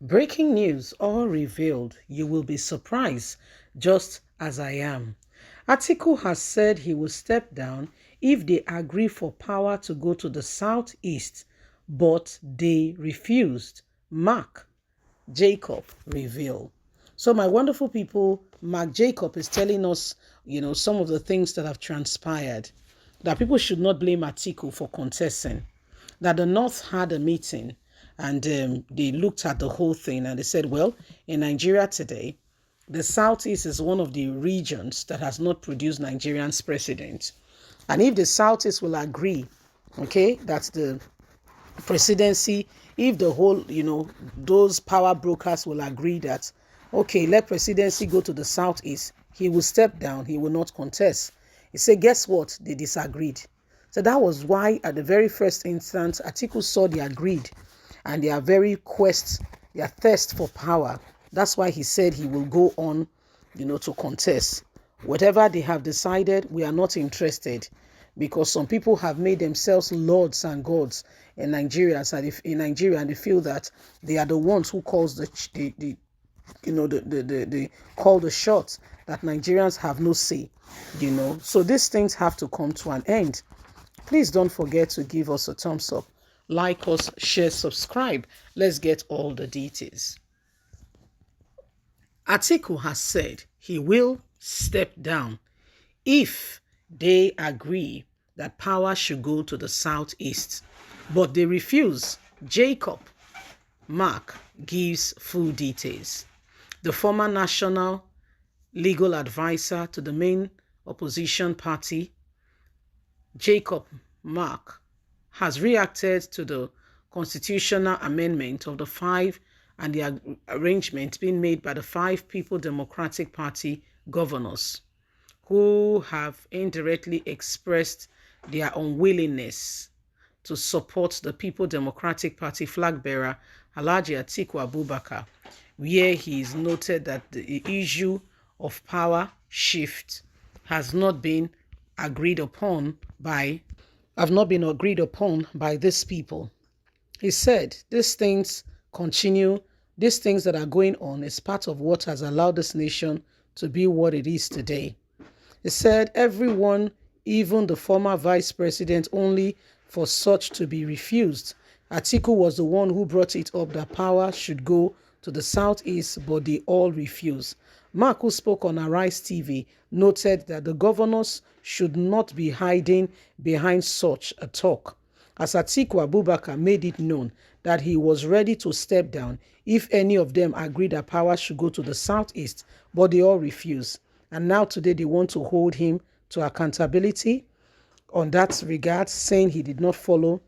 Breaking news all revealed. You will be surprised, just as I am. Atiku has said he will step down if they agree for power to go to the southeast, but they refused. Mark Jacob reveal. So, my wonderful people, Mark Jacob is telling us, some of the things that have transpired. That people should not blame Atiku for contesting. That the North had a meeting and they looked at the whole thing and they said, well, in Nigeria today, the Southeast is one of the regions that has not produced Nigerian's president. And if the Southeast will agree, okay, that's the presidency, if the whole, those power brokers will agree that, okay, let presidency go to the Southeast, he will step down, he will not contest. He said, guess what? They disagreed. So that was why at the very first instance, Atiku saw they agreed and their very their thirst for power. That's why he said he will go on, to contest. Whatever they have decided, we are not interested, because some people have made themselves lords and gods in Nigeria, and they feel that they are the ones who calls the call the shots, that Nigerians have no say, So these things have to come to an end. Please don't forget to give us a thumbs up, like us, share, subscribe. Let's get all the details. Atiku has said he will step down if they agree that power should go to the southeast, but they refuse. Jacob Mark gives full details. The former national legal advisor to the main opposition party, Jacob Mark, has reacted to the constitutional amendment of the five and the arrangement being made by the five People Democratic Party governors, who have indirectly expressed their unwillingness to support the People Democratic Party flag bearer, Alhaji Atiku Abubakar, where he is noted that the issue of power shift has not been agreed upon by these people. He said these things continue, these things that are going on is part of what has allowed this nation to be what it is today. He said everyone, even the former vice president, only for such to be refused. Atiku was the one who brought it up that power should go to the southeast, but they all refused. Mark, who spoke on Arise TV, noted that the governors should not be hiding behind such a talk, as Atiku Abubakar made it known that he was ready to step down if any of them agreed that power should go to the southeast, but they all refused. And now today they want to hold him to accountability on that regard, saying he did not follow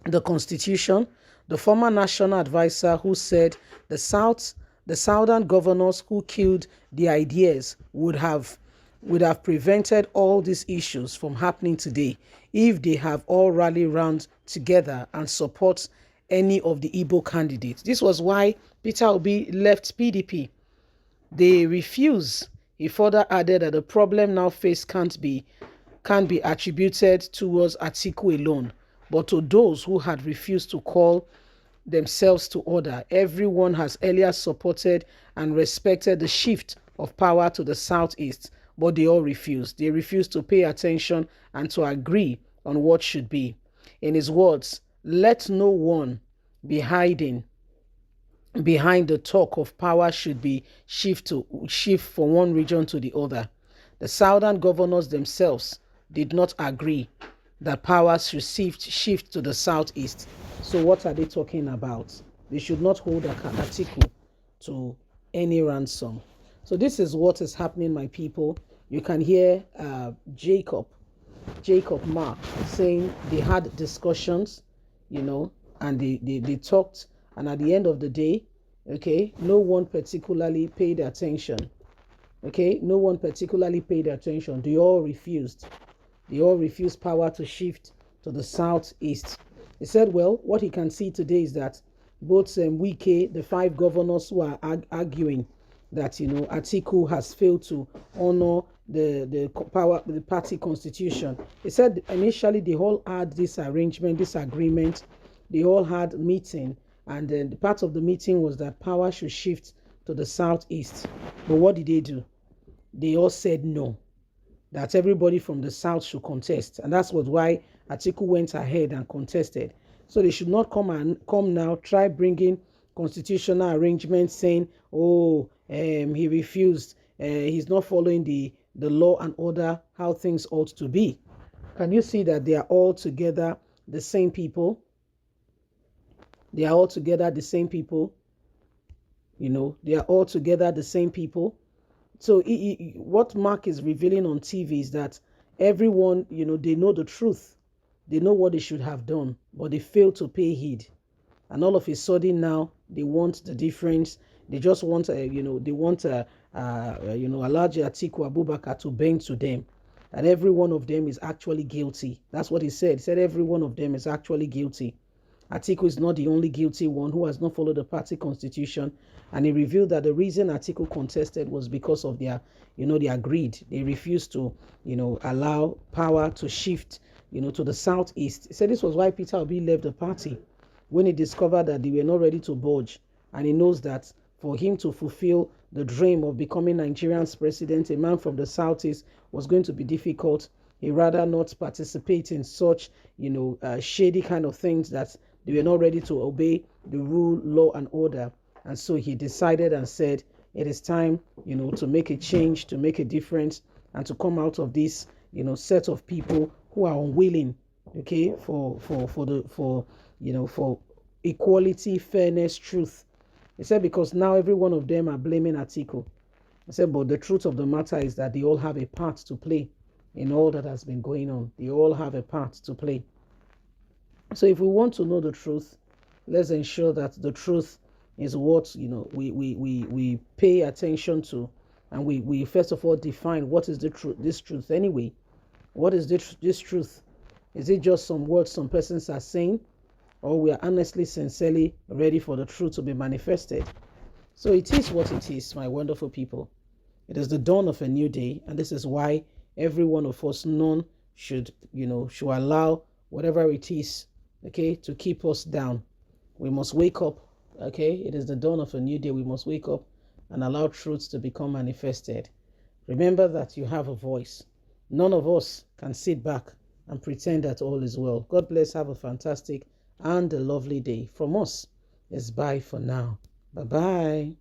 the constitution. The former national advisor, who said the southern governors who killed the ideas would have prevented all these issues from happening today if they have all rallied round together and support any of the Igbo candidates. This was why Peter Obi left PDP. They refuse. He further added that the problem now faced can't be attributed towards Atiku alone, but to those who had refused to call themselves to order. Everyone has earlier supported and respected the shift of power to the southeast, but they all refused. They refused to pay attention and to agree on what should be. In his words, let no one be hiding behind the talk of power should be shift from one region to the other. The southern governors themselves did not agree that power should shift to the southeast. So what are they talking about? They should not hold Atiku to any ransom. So this is what is happening, my people. You can hear Jacob Mark saying they had discussions, and they talked, and at the end of the day, okay, no one particularly paid attention. Okay, no one particularly paid attention. They all refused. They all refused power to shift to the southeast. He said, well, what he can see today is that both Wike, the five governors who are arguing that, Atiku has failed to honor the party constitution. He said initially they all had this arrangement, this agreement. They all had meeting And then the part of the meeting was that power should shift to the southeast. But what did they do? They all said no, that everybody from the south should contest. And that's why Atiku went ahead and contested. So they should not come now, try bringing constitutional arrangements saying, oh, he refused, he's not following the law and order, how things ought to be. Can you see that they are all together the same people? They are all together the same people. They are all together the same people. So what Mark is revealing on TV is that everyone, they know the truth. They know what they should have done, but they fail to pay heed. And all of a sudden now, they want the difference. They just want, they want, Alhaji Atiku Abubakar to bend to them. That every one of them is actually guilty. That's what he said. He said every one of them is actually guilty. Atiku is not the only guilty one who has not followed the party constitution. And he revealed that the reason Atiku contested was because of their greed. They refused to, allow power to shift, to the southeast. He said this was why Peter Obi left the party when he discovered that they were not ready to budge. And he knows that for him to fulfill the dream of becoming Nigerian's president, a man from the southeast, was going to be difficult. He rather not participate in such, shady kind of things that they were not ready to obey the rule, law, and order. And so he decided and said, it is time, to make a change, to make a difference, and to come out of this, set of people who are unwilling, okay, for equality, fairness, truth. He said, because now every one of them are blaming Atiku. I said, but the truth of the matter is that they all have a part to play in all that has been going on. They all have a part to play. So if we want to know the truth, let's ensure that the truth is what we pay attention to, and we first of all define what is the truth. This truth anyway. What is this truth? Is it just some words some persons are saying, or we are honestly, sincerely ready for the truth to be manifested? So it is what it is, my wonderful people. It is the dawn of a new day, and this is why every one of us, none should allow whatever it is, okay, to keep us down. We must wake up, okay? It is the dawn of a new day. We must wake up and allow truths to become manifested. Remember that you have a voice. None of us can sit back and pretend that all is well. God bless. Have a fantastic and a lovely day. From us, it's bye for now. Bye-bye.